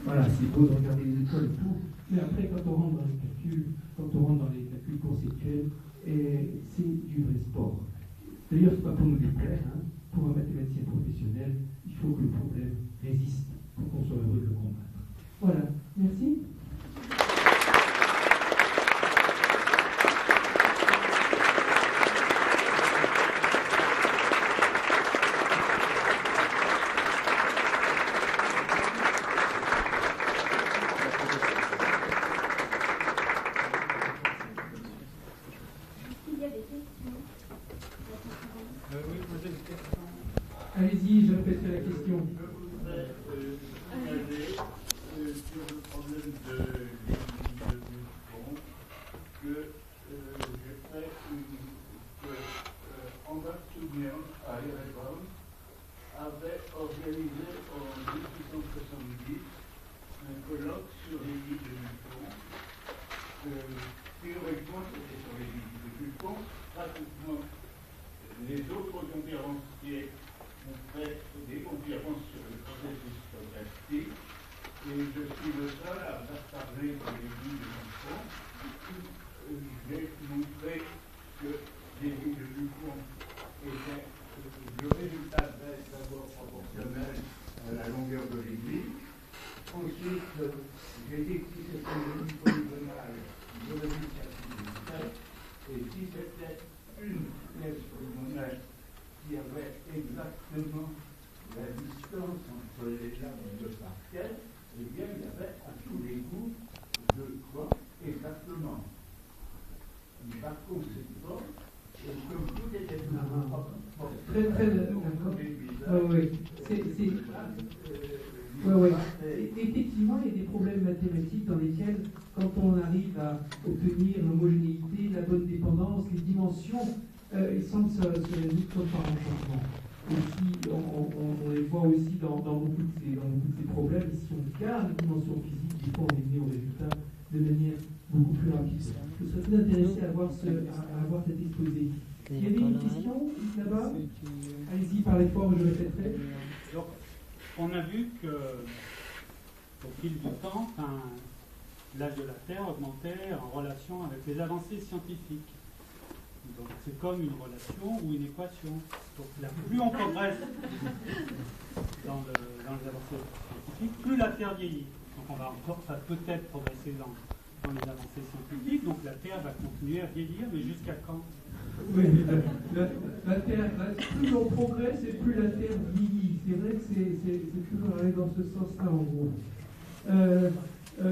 Voilà, c'est beau de regarder les étoiles et tout, mais après, quand on rentre dans les calculs, conceptuels, c'est du vrai sport. D'ailleurs, ce n'est pas pour nous déplaire, hein. Pour un mathématicien professionnel, il faut que le problème résiste pour qu'on soit heureux de le combattre. Voilà, merci. Allez-y, je répéterai la question. Je voudrais signaler sur le problème de l'église de Buffon que j'ai fait André Tournian à Erevan avait organisé en 1870 un colloque sur l'église de Buffon. Théoriquement, c'était sur l'église de Buffon. Pratiquement, les autres conférenciers ont fait des conférences sur le processus stochastique et je suis le seul à avoir parlé de l'église de Buffon. J'ai montré que l'église de Buffon était le résultat d'abord proportionnel à la longueur de l'église. Ensuite, j'ai dit que si c'était une polygonale, je l'ai vu et si c'était une pièce polygonale qui avait exactement la distance entre les lames de parquet, eh bien, il y avait à tous les coups de quoi exactement. Par conséquent, comme tout était très d'accord. Oui. Effectivement, il y a des problèmes mathématiques dans lesquels, quand on arrive à obtenir l'homogénéité, la bonne dépendance, les dimensions, ils semblent se résoudre par un changement. Aussi, on les voit aussi dans beaucoup de ces problèmes. Si on garde les dimensions physiques, des fois on est venu au résultat de manière beaucoup plus rapide. Je serais très intéressé à avoir cet exposé. Il y avait une question là-bas. Allez-y, parlez fort, je répéterai. Donc, on a vu que, au fil du temps, l'âge de la Terre augmentait en relation avec les avancées scientifiques. Donc, c'est comme une relation ou une équation. Donc, plus on progresse dans les avancées scientifiques, plus la Terre vieillit. Donc, on va encore peut-être progresser dans les avancées scientifiques. Donc, la Terre va continuer à vieillir, mais jusqu'à quand? Oui, la Terre, plus on progresse et plus la Terre vieillit. C'est vrai que c'est toujours aller dans ce sens-là, en gros.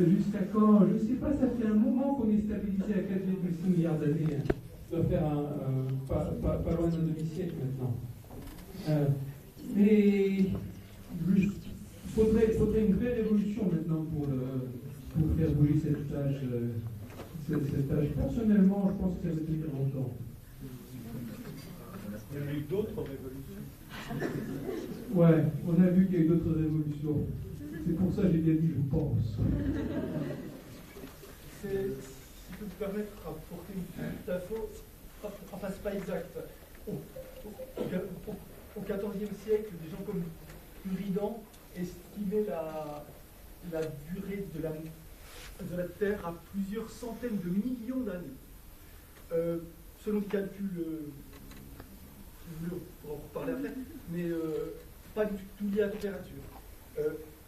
Jusqu'à quand? Je ne sais pas, ça fait un moment qu'on est stabilisé à 4,6 milliards d'années. Ça doit faire pas loin d'un demi-siècle maintenant. Mais il faudrait une vraie révolution maintenant pour faire bouger cette tâche. Personnellement, je pense que ça va tenir longtemps. Il y a eu d'autres révolutions. Ouais, on a vu qu'il y a eu d'autres révolutions. C'est pour ça que j'ai bien dit je pense. Si je peux me permettre d'apporter une petite info, enfin c'est pas exact. Au XIVe siècle, des gens comme Buridan estimaient la durée de la Terre à plusieurs centaines de millions d'années. Selon des calculs, on va en reparler après, mais pas du tout lié à la température.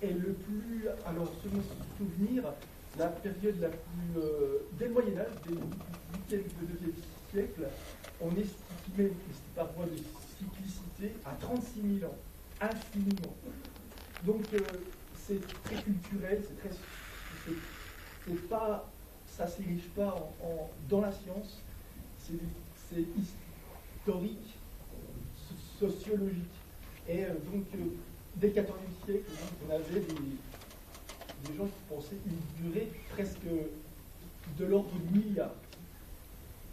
Et le plus, alors selon ce souvenir, la période la plus, dès le Moyen-Âge, dès le 8e siècle, on estimait par voie de cyclicité à 36 000 ans, infiniment. Donc c'est très culturel, c'est pas, ça s'érige pas dans la science, c'est historique, sociologique. Et donc dès le XIVe siècle, on avait des gens qui pensaient une durée presque de l'ordre de milliards.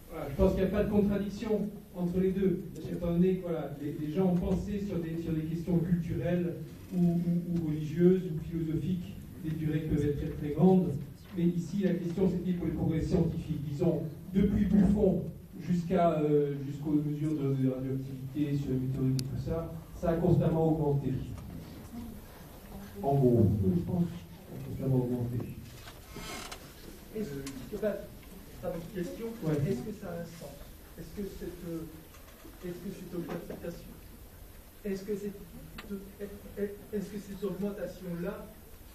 Voilà, je pense qu'il n'y a pas de contradiction entre les deux, étant donné que voilà, les gens ont pensé sur des questions culturelles ou religieuses ou philosophiques, les durées peuvent être très très grandes, mais ici la question c'était pour les progrès scientifiques. Disons, depuis Buffon jusqu'aux mesures de radioactivité sur les météorites et tout ça, ça a constamment augmenté. En gros, je pense. constamment augmenter. Pas votre question, Ouais. est-ce que ça a un sens? Est-ce que cette augmentation, est-ce que cette augmentation-là,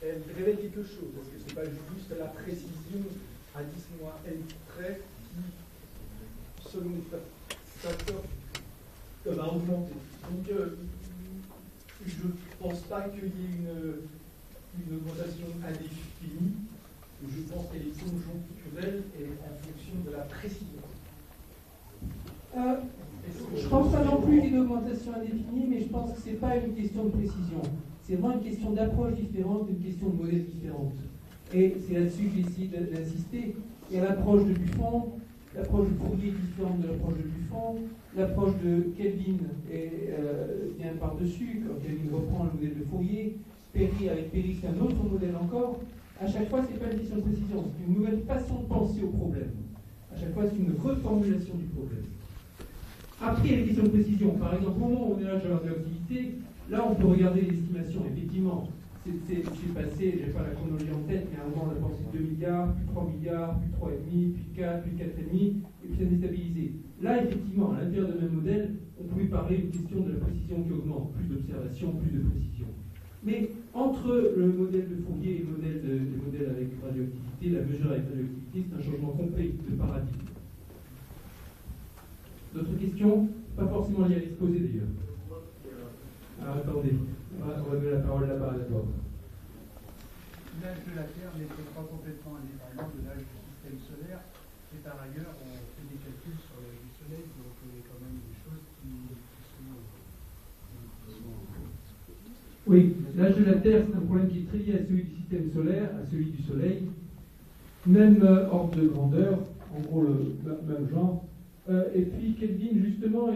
elle révèle quelque chose? Est-ce que c'est pas juste la précision à 10 moins n près qui, selon les facteurs, va augmenter? Donc, je ne pense pas qu'il y ait une augmentation indéfinie. Je pense qu'elle est conjoncturelle et en fonction de la précision. Je ne pense pas non plus d'une augmentation indéfinie, mais je pense que ce n'est pas une question de précision. C'est vraiment une question d'approche différente, une question de modèle différente. Et c'est là-dessus que j'essaie d'insister. Il y a l'approche de Buffon, l'approche de Fourier est différente de l'approche de Buffon, l'approche de Kelvin vient par-dessus, quand Kelvin reprend le modèle de Fourier, Perry avec Perry c'est un autre modèle encore. À chaque fois, ce n'est pas une question de précision, c'est une nouvelle façon de penser au problème. À chaque fois, c'est une reformulation du problème. Après, il y a une question de précision. Par exemple, au moment où on est là sur la radioactivité, là, on peut regarder l'estimation. Effectivement, c'est passé, je n'ai pas la chronologie en tête, mais à un moment, on a pensé 2 milliards, puis 3 milliards, puis 3,5, puis 4, puis 4,5, et puis ça déstabilisé. Là, effectivement, à l'intérieur de même modèle, on pouvait parler d'une question de la précision qui augmente, plus d'observation, plus de précision. Mais entre le modèle de Fourier et le modèle avec radioactivité, la mesure avec radioactivité, c'est un changement complet de paradigme. D'autres questions? Pas forcément liées à l'exposé d'ailleurs. Alors attendez, on va donner la parole là-bas d'abord. L'âge de la Terre n'était pas complètement indépendant de l'âge du système solaire, et par ailleurs on fait des calculs sur l'âge du Soleil, donc il y a quand même des choses qui sont... Oui, l'âge de la Terre, c'est un problème qui est très lié à celui du système solaire, à celui du Soleil. Même ordre de grandeur, en gros le même genre. Et puis Kelvin, justement,